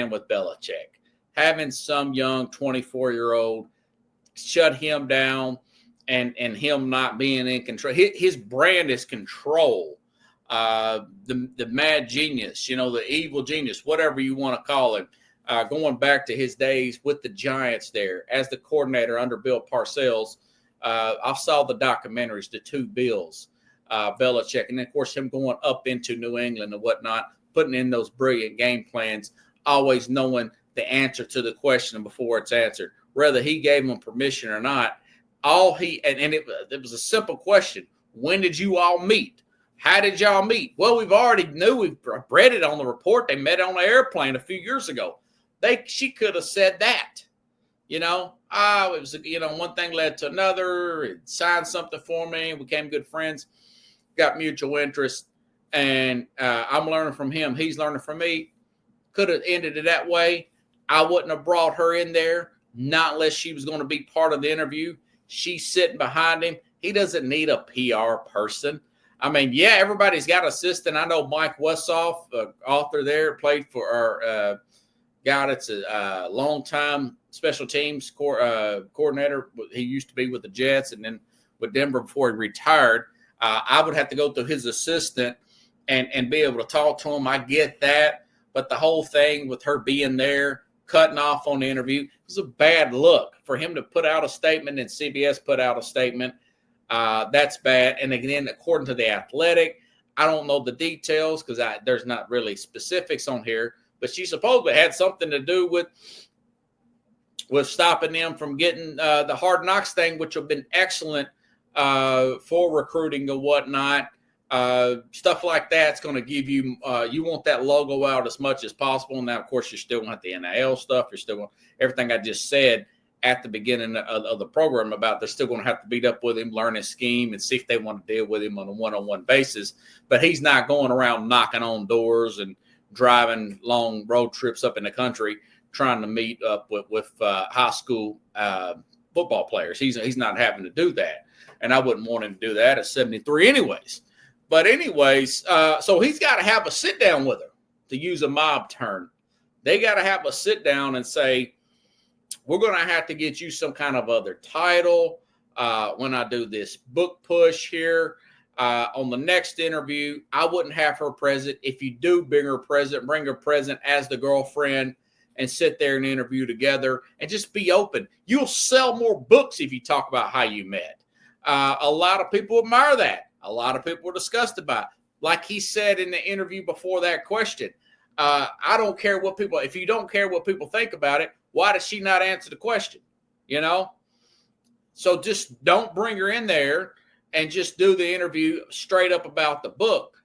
with Belichick. Having some young 24-year-old shut him down and him not being in control. His brand is control. The mad genius, the evil genius, whatever you want to call him. Going back to his days with the Giants there as the coordinator under Bill Parcells. I saw the documentaries, the two Bills, Belichick, and then, of course, him going up into New England and whatnot, putting in those brilliant game plans, always knowing the answer to the question before it's answered, whether he gave them permission or not. It was a simple question. When did you all meet? How did y'all meet? Well, we've already knew. We've read it on the report. They met on an airplane a few years ago. She could have said that. It was, one thing led to another. It signed something for me. We became good friends, got mutual interest, and I'm learning from him. He's learning from me. Could have ended it that way. I wouldn't have brought her in there, not unless she was going to be part of the interview. She's sitting behind him. He doesn't need a PR person. I mean, yeah, everybody's got assistant. I know Mike Westhoff, author there, played for our guy that's a long-time special teams coordinator. He used to be with the Jets and then with Denver before he retired. I would have to go through his assistant and be able to talk to him. I get that. But the whole thing with her being there, cutting off on the interview, was a bad look. For him to put out a statement and CBS put out a statement, that's bad. And again, according to The Athletic, I don't know the details because there's not really specifics on here, but she supposedly had something to do with stopping them from getting the Hard Knocks thing, which have been excellent for recruiting and whatnot. Stuff like that's going to give you you want that logo out as much as possible. Now, of course, you're still want the NIL stuff. You're still want everything I just said at the beginning of the program about they're still going to have to beat up with him, learn his scheme, and see if they want to deal with him on a one-on-one basis. But he's not going around knocking on doors and driving long road trips up in the country trying to meet up with high school football players. He's not having to do that. And I wouldn't want him to do that at 73 anyways. But anyways, so he's got to have a sit down with her, to use a mob term. They got to have a sit down and say, we're going to have to get you some kind of other title when I do this book push here. On the next interview, I wouldn't have her present. If you do bring her present as the girlfriend and sit there and interview together and just be open. You'll sell more books if you talk about how you met. A lot of people admire that. A lot of people were disgusted by it. Like he said in the interview before that question, I don't care what people, if you don't care what people think about it, why does she not answer the question? So just don't bring her in there and just do the interview straight up about the book.